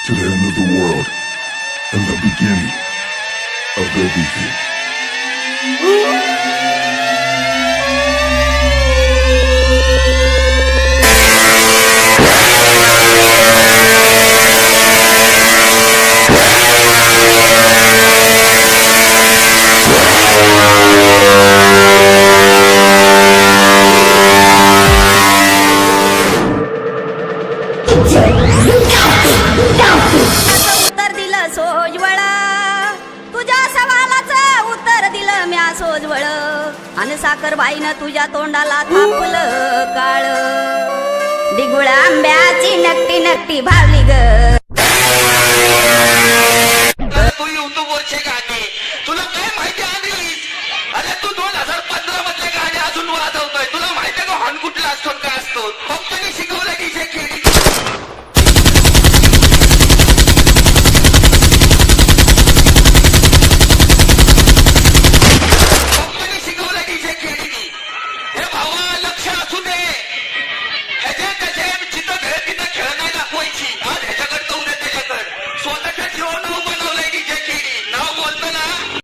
to the end of the world and the beginning of everything. उत्तर दिलं सोजवळ, तुझ्या सवालाचं उत्तर दिलं म्या सोजवळ, आणि साखरबाईनं तुझ्या तोंडाला थापलं काळ. डिगुळ आंब्याची नकटी नकटी भावली ग